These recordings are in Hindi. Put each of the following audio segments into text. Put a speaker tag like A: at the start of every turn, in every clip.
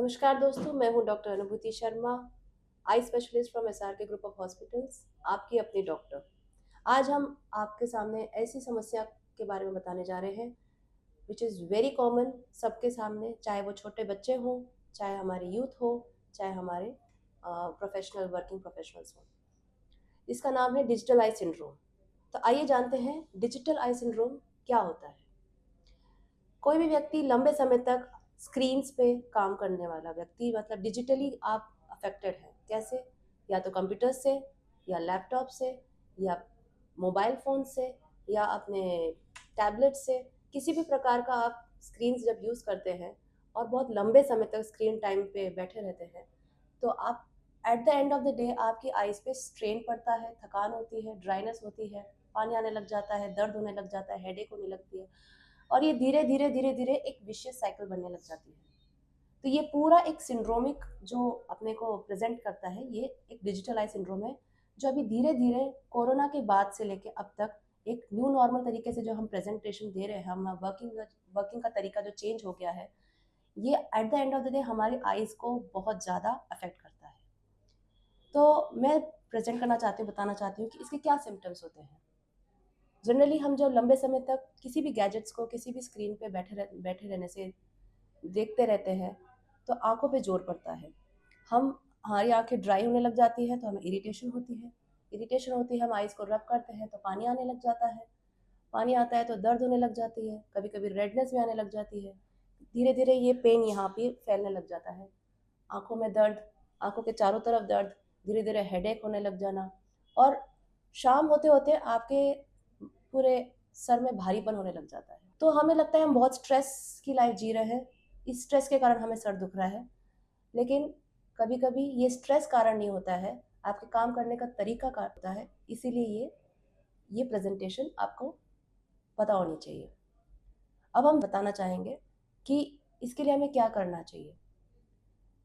A: नमस्कार दोस्तों, मैं हूं डॉक्टर अनुभूति Sharma, eye specialist from SRK group of hospitals, आपकी अपनी डॉक्टर। आज हम आपके सामने ऐसी समस्या के बारे में बताने जा रहे हैं विच इज़ वेरी कॉमन सबके सामने, चाहे वो छोटे बच्चे हों, चाहे हमारे यूथ हो, चाहे हमारे प्रोफेशनल वर्किंग प्रोफेशनल्स हों। इसका नाम है डिजिटल आई सिंड्रोम। तो आइए जानते हैं डिजिटल आई सिंड्रोम क्या होता है। कोई भी व्यक्ति लंबे समय तक स्क्रीन्स पे काम करने वाला व्यक्ति, मतलब डिजिटली आप अफेक्टेड हैं। कैसे? या तो कंप्यूटर से, या लैपटॉप से, या मोबाइल फ़ोन से, या अपने टैबलेट से, किसी भी प्रकार का आप स्क्रीन्स जब यूज़ करते हैं और बहुत लंबे समय तक स्क्रीन टाइम पे बैठे रहते हैं, तो आप at the end of the day आपकी आइज़ पे स्ट्रेन पड़ता है, थकान होती है, ड्राइनेस होती है, पानी आने लग जाता है, दर्द होने लग जाता है, हेडेक होने लगती है, और ये धीरे धीरे धीरे धीरे एक विशियस साइकिल बनने लग जाती है। तो ये पूरा एक सिंड्रोमिक जो अपने को प्रेजेंट करता है, ये एक डिजिटल आई सिंड्रोम है, जो अभी धीरे धीरे कोरोना के बाद से लेके अब तक एक न्यू नॉर्मल तरीके से जो हम प्रेजेंटेशन दे रहे हैं, हम वर्किंग का तरीका जो चेंज हो गया है, ये at the end of the day हमारी आईज को बहुत ज़्यादा अफेक्ट करता है। तो मैं प्रेजेंट करना चाहती हूँ, बताना चाहती हूँ कि इसके क्या सिम्टम्स होते हैं। जनरली हम जब लंबे समय तक किसी भी गैजेट्स को, किसी भी स्क्रीन पे बैठे रहने से देखते रहते हैं, तो आँखों पे ज़ोर पड़ता है। हमारी आँखें ड्राई होने लग जाती हैं, तो हमें इरिटेशन होती है। इरिटेशन होती है, हम आइज़ को रब करते हैं तो पानी आने लग जाता है। पानी आता है तो दर्द होने लग जाती है, कभी-कभी रेडनेस भी आने लग जाती है। धीरे-धीरे ये पेन यहाँ पे फैलने लग जाता है। आँखों में दर्द, आँखों के चारों तरफ दर्द, धीरे-धीरे हेडेक होने लग जाना, और शाम होते-होते आपके पूरे सर में भारीपन होने लग जाता है। तो हमें लगता है हम बहुत स्ट्रेस की लाइफ जी रहे हैं, इस स्ट्रेस के कारण हमें सर दुख रहा है। लेकिन कभी-कभी ये स्ट्रेस कारण नहीं होता है, आपके काम करने का तरीका का होता है, इसीलिए ये प्रेज़ेंटेशन आपको पता होनी चाहिए। अब हम बताना चाहेंगे कि इसके लिए हमें क्या करना चाहिए।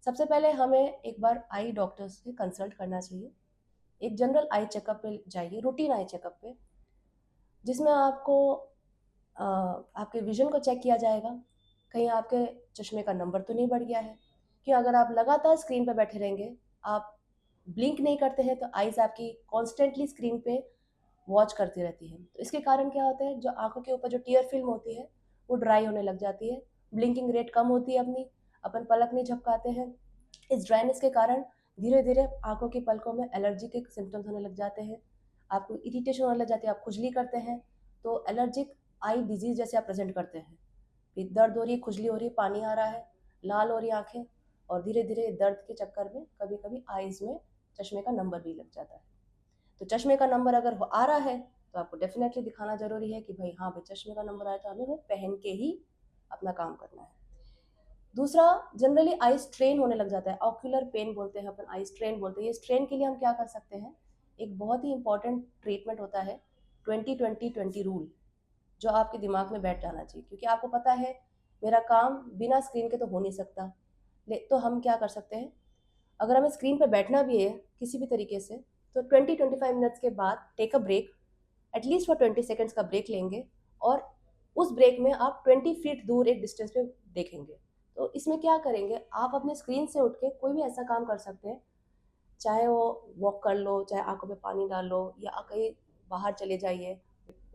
A: सबसे पहले हमें एक बार आई डॉक्टर से कंसल्ट करना चाहिए। एक जनरल आई चेकअप पे जाइए, रूटीन आई चेकअप पे, जिसमें आपको आपके विज़न को चेक किया जाएगा, कहीं आपके चश्मे का नंबर तो नहीं बढ़ गया है। कि अगर आप लगातार स्क्रीन पे बैठे रहेंगे, आप ब्लिंक नहीं करते हैं, तो आइज़ आपकी कॉन्स्टेंटली स्क्रीन पे वॉच करती रहती है। तो इसके कारण क्या होता है, जो आँखों के ऊपर जो टियर फ़िल्म होती है, वो ड्राई होने लग जाती है, ब्लिंकिंग रेट कम होती है अपनी, अपन पलक नहीं झपकाते हैं। इस ड्राइनेस के कारण धीरे-धीरे आँखों की पलकों में एलर्जी के सिम्पटम्स होने लग जाते हैं, आपको इरिटेशन होने लग जाती है, आप खुजली करते हैं, तो एलर्जिक आई डिज़ीज़ जैसे आप प्रेज़ेंट करते हैं। फिर दर्द हो रही है, खुजली हो रही है, पानी आ रहा है, लाल हो रही है आँखें, और धीरे-धीरे दर्द के चक्कर में कभी-कभी आइज़ में चश्मे का नंबर भी लग जाता है। तो चश्मे का नंबर अगर आ रहा है, तो आपको डेफ़िनेटली दिखाना ज़रूरी है कि भाई हाँ, भाई चश्मे का नंबर आया तो हमें वो पहन के ही अपना काम करना है। दूसरा, जनरली आई स्ट्रेन होने लग जाता है, ऑक्यूलर पेन बोलते हैं अपन, आई स्ट्रेन बोलते हैं। ये स्ट्रेन के लिए हम क्या कर सकते हैं, एक बहुत ही इंपॉर्टेंट ट्रीटमेंट होता है 20-20-20 रूल, जो आपके दिमाग में बैठ जाना चाहिए, क्योंकि आपको पता है मेरा काम बिना स्क्रीन के तो हो नहीं सकता। तो हम क्या कर सकते हैं, अगर हमें स्क्रीन पे बैठना भी है किसी भी तरीके से, तो 20-25 मिनट्स के बाद take a break, at least for 20 seconds का ब्रेक लेंगे, और उस ब्रेक में आप 20 फीट दूर एक डिस्टेंस पे देखेंगे। तो इसमें क्या करेंगे, आप अपने स्क्रीन से उठ के कोई भी ऐसा काम कर सकते हैं, चाहे वो वॉक कर लो, चाहे आंखों में पानी डाल लो, या कहीं बाहर चले जाइए,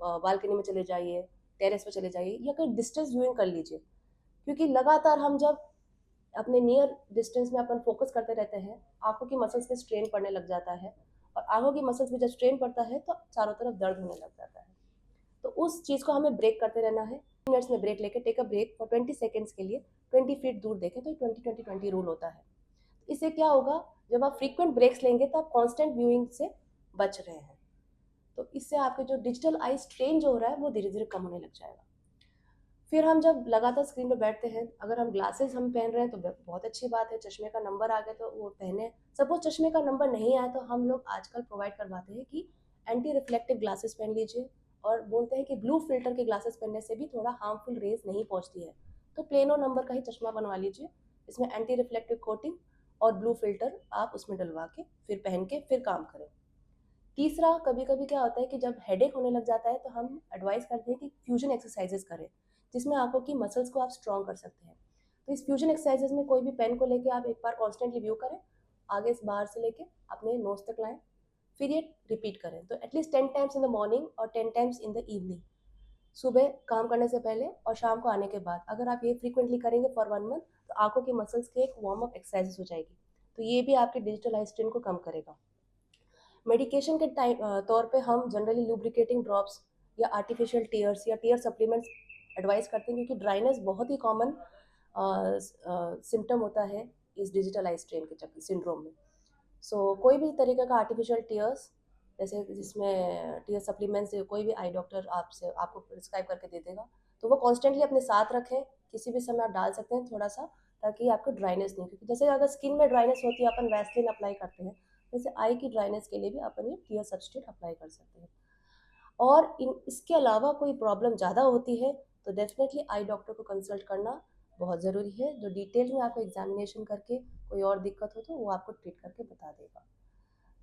A: बालकनी में चले जाइए, टेरेस पे चले जाइए, या कहीं डिस्टेंस व्यूइंग कर लीजिए। क्योंकि लगातार हम जब अपने नियर डिस्टेंस में अपन फोकस करते रहते हैं, आंखों की मसल्स पे स्ट्रेन पड़ने लग जाता है, और आंखों की मसल्स पे जब स्ट्रेन पड़ता है तो चारों तरफ दर्द होने लग जाता है। तो उस चीज़ को हमें ब्रेक करते रहना है, मिनट्स में ब्रेक लेके take a break for 20 seconds के लिए 20 फीट दूर देखें, तो 20-20-20 रूल होता है। इससे क्या होगा, जब आप फ्रीक्वेंट ब्रेक्स लेंगे तो आप कांस्टेंट व्यूइंग से बच रहे हैं, तो इससे आपके जो डिजिटल आई स्ट्रेन जो हो रहा है वो धीरे धीरे कम होने लग जाएगा। फिर हम जब लगातार स्क्रीन पे बैठते हैं, अगर हम ग्लासेस हम पहन रहे हैं तो बहुत अच्छी बात है, चश्मे का नंबर आ गया तो वो पहने। सपोज चश्मे का नंबर नहीं आया, तो हम लोग आजकल प्रोवाइड करवाते हैं कि एंटी रिफ्लेक्टिव ग्लासेस पहन लीजिए, और बोलते हैं कि ब्लू फिल्टर के ग्लासेस पहनने से भी थोड़ा हार्मफुल रेज नहीं पहुंचती है, तो प्लेनो नंबर का ही चश्मा बनवा लीजिए, इसमें एंटी रिफ्लेक्टिव कोटिंग और ब्लू फिल्टर आप उसमें डलवा के फिर पहन के फिर काम करें। तीसरा, कभी कभी क्या होता है कि जब हेडेक होने लग जाता है, तो हम एडवाइस करते हैं कि फ्यूजन एक्सरसाइजेस करें, जिसमें आंखों की मसल्स को आप स्ट्रॉन्ग कर सकते हैं। तो इस फ्यूजन एक्सरसाइजेज में कोई भी पेन को लेके आप एक बार कॉन्स्टेंटली व्यू करें, आगे से बाहर से लेके अपने नोज तक लाएं, फिर ये रिपीट करें। तो at least 10 times in the morning और 10 टाइम्स इन द इवनिंग, सुबह काम करने से पहले और शाम को आने के बाद। अगर आप ये फ्रीक्वेंटली करेंगे फॉर 1 मंथ, तो आंखों की मसल्स की एक वार्म अप एक्सरसाइज हो जाएगी। तो ये भी आपके डिजिटल आई स्ट्रेन को कम करेगा। मेडिकेशन के टाइम तौर पे हम जनरली लुब्रिकेटिंग ड्रॉप्स या आर्टिफिशियल टीयर्स या टीयर सप्लीमेंट्स एडवाइस करते हैं, क्योंकि ड्राइनेस बहुत ही कॉमन सिम्टम होता है इस डिजिटल आई स्ट्रेन के चक्कर सिंड्रोम में। कोई भी तरीके का आर्टिफिशियल टीयर्स, जैसे जिसमें टीयर सप्लीमेंट्स कोई भी आई डॉक्टर आपको प्रिस्क्राइब करके दे देगा, तो वो कॉन्स्टेंटली अपने साथ रखें। किसी भी समय आप डाल सकते हैं थोड़ा सा, ताकि आपको ड्राइनेस नहीं, क्योंकि जैसे अगर स्किन में ड्राइनेस होती है अपन वैसलीन अप्लाई करते हैं, जैसे आई की ड्राइनेस के लिए भी अपन ये टीयर सब्सटीट्यूट अप्लाई कर सकते हैं। और इसके अलावा कोई प्रॉब्लम ज़्यादा होती है तो डेफिनेटली आई डॉक्टर को कंसल्ट करना बहुत ज़रूरी है, जो डिटेल में आपको एग्जामिनेशन करके कोई और दिक्कत हो तो वो आपको ट्रीट करके बता देगा।